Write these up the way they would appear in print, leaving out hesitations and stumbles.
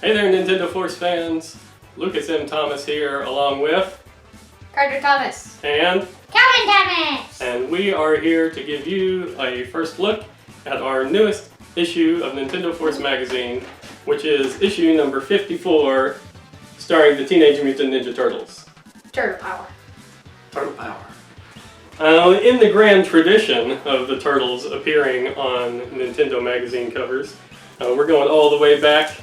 Hey there, Nintendo Force fans! Lucas M. Thomas here, along with Carter Thomas and Calvin Thomas! And we are here to give you a first look at our newest issue of Nintendo Force magazine, which is issue number 54, starring the Teenage Mutant Ninja Turtles. Turtle Power. Turtle Power. In the grand tradition of the Turtles appearing on Nintendo magazine covers, we're going all the way back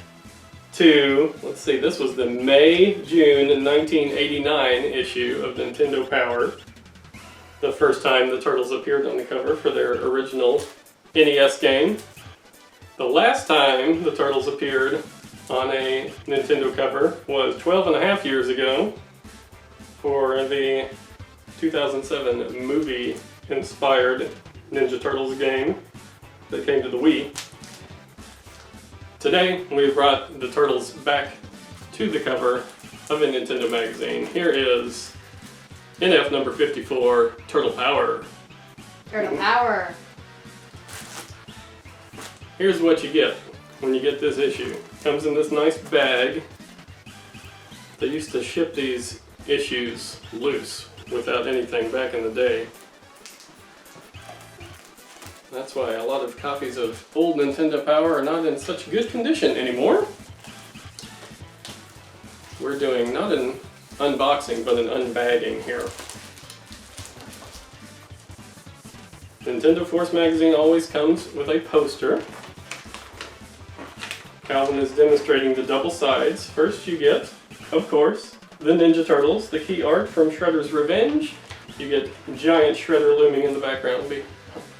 to, let's see, this was the May-June 1989 issue of Nintendo Power. The first time the Turtles appeared on the cover for their original NES game. The last time the Turtles appeared on a Nintendo cover was 12 and a half years ago for the 2007 movie-inspired Ninja Turtles game that came to the Wii. Today, we brought the Turtles back to the cover of a Nintendo magazine. Here is NF number 54, Turtle Power. Turtle Power. Here's what you get when you get this issue. Comes in this nice bag. They used to ship these issues loose without anything back in the day. That's why a lot of copies of old Nintendo Power are not in such good condition anymore. We're doing not an unboxing, but an unbagging here. Nintendo Force magazine always comes with a poster. Calvin is demonstrating the double sides. First you get, of course, the Ninja Turtles, the key art from Shredder's Revenge. You get giant Shredder looming in the background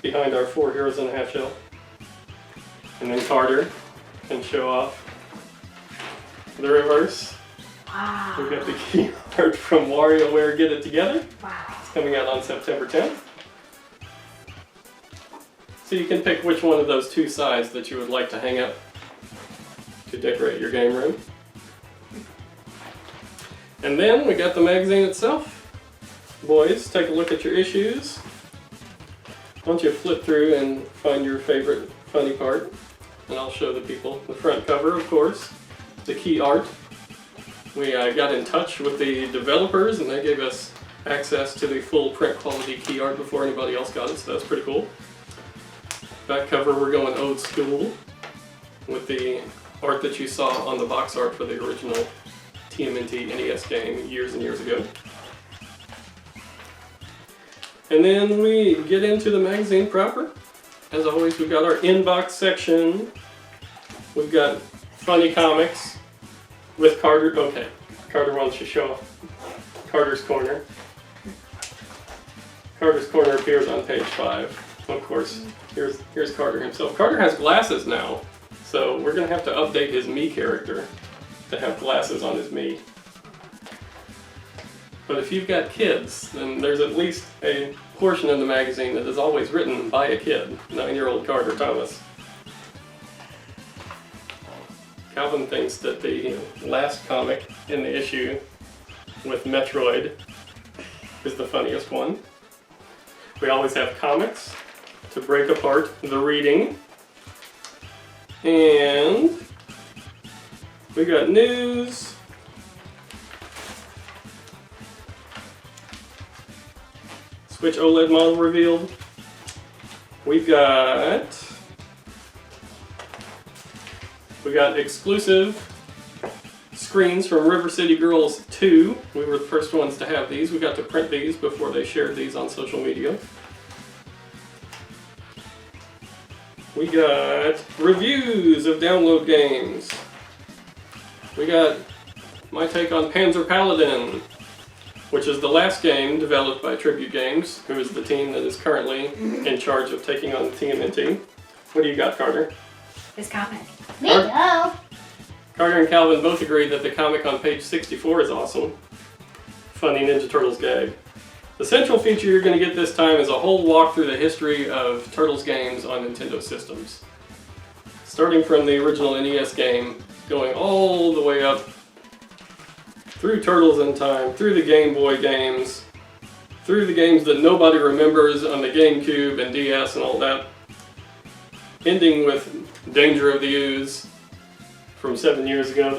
behind our four heroes in a half shell. And then Carter can show off the reverse. Wow. We've got the key art from WarioWare Get It Together. Wow. It's coming out on September 10th. So you can pick which one of those two sides that you would like to hang up to decorate your game room. And then we got the magazine itself. Boys, take a look at your issues. Why don't you flip through and find your favorite funny part, and I'll show the people the front cover, of course, the key art. We got in touch with the developers and they gave us access to the full print quality key art before anybody else got it, so that's pretty cool. Back cover, we're going old school with the art that you saw on the box art for the original TMNT NES game years and years ago. And then we get into the magazine proper. As always, we've got our inbox section. We've got funny comics with Carter. Okay, Carter wants to show off Carter's Corner. Carter's Corner appears on page 5. Of course, here's Carter himself. Carter has glasses now, so we're going to have to update his Mii character to have glasses on his Mii. But if you've got kids, then there's at least a portion of the magazine that is always written by a kid, 9-year-old Carter Thomas. Calvin thinks that the last comic in the issue with Metroid is the funniest one. We always have comics to break apart the reading. And we got news. Switch OLED model revealed. We've got exclusive screens from River City Girls 2. We were the first ones to have these. We got to print these before they shared these on social media. We got reviews of download games. We got my take on Panzer Paladin, which is the last game developed by Tribute Games, who is the team that is currently in charge of taking on the TMNT. What do you got, Carter? This comic. Me too. Carter and Calvin both agree that the comic on page 64 is awesome. Funny Ninja Turtles gag. The central feature you're going to get this time is a whole walk through the history of Turtles games on Nintendo systems. Starting from the original NES game, going all the way up through Turtles in Time, through the Game Boy games, through the games that nobody remembers on the GameCube and DS and all that, ending with Danger of the Ooze, from 7 years ago.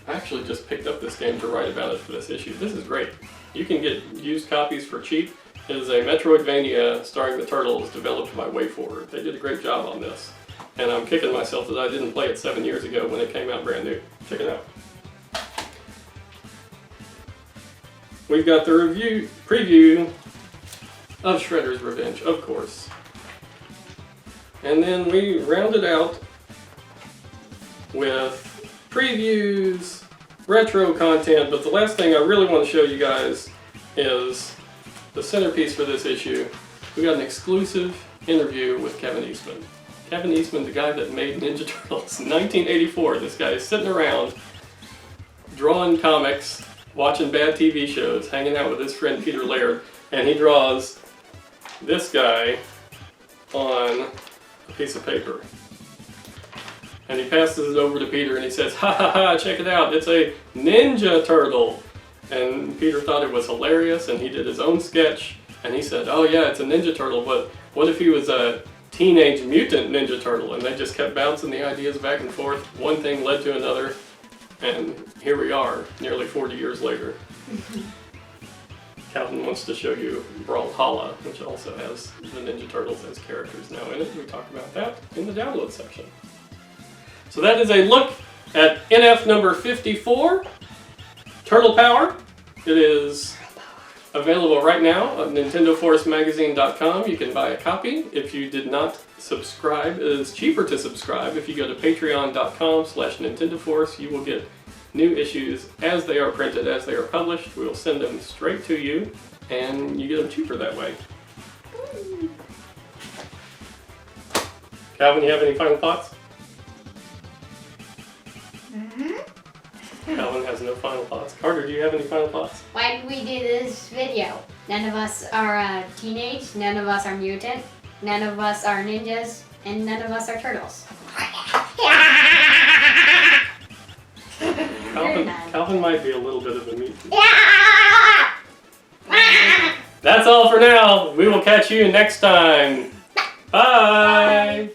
I actually just picked up this game to write about it for this issue. This is great. You can get used copies for cheap. It is a Metroidvania starring the Turtles developed by WayForward. They did a great job on this. And I'm kicking myself that I didn't play it 7 years ago when it came out brand new. Check it out. We've got the preview of Shredder's Revenge, of course. And then we round it out with previews, retro content, but the last thing I really want to show you guys is the centerpiece for this issue. We got an exclusive interview with Kevin Eastman. Kevin Eastman, the guy that made Ninja Turtles in 1984. This guy is sitting around drawing comics, watching bad TV shows, hanging out with his friend Peter Laird, and he draws this guy on a piece of paper. And he passes it over to Peter and he says, "Ha ha ha, check it out, it's a Ninja Turtle." And Peter thought it was hilarious and he did his own sketch and he said, "Oh yeah, it's a Ninja Turtle, but what if he was a Teenage Mutant Ninja Turtle?" And they just kept bouncing the ideas back and forth. One thing led to another, and here we are, nearly 40 years later. Calvin wants to show you Brawlhalla, which also has the Ninja Turtles as characters now in it. We talk about that in the download section. So that is a look at NF number 54, Turtle Power. It is available right now at NintendoForceMagazine.com. You can buy a copy. If you did not subscribe, it is cheaper to subscribe. If you go to Patreon.com/NintendoForce, you will get new issues as they are printed, as they are published. We will send them straight to you, and you get them cheaper that way. Calvin, you have any final thoughts? Calvin has no final thoughts. Carter, do you have any final thoughts? Why did we do this video? None of us are teenage, none of us are mutant, none of us are ninjas, and none of us are turtles. Calvin might be a little bit of a mutant. That's all for now. We will catch you next time. Bye.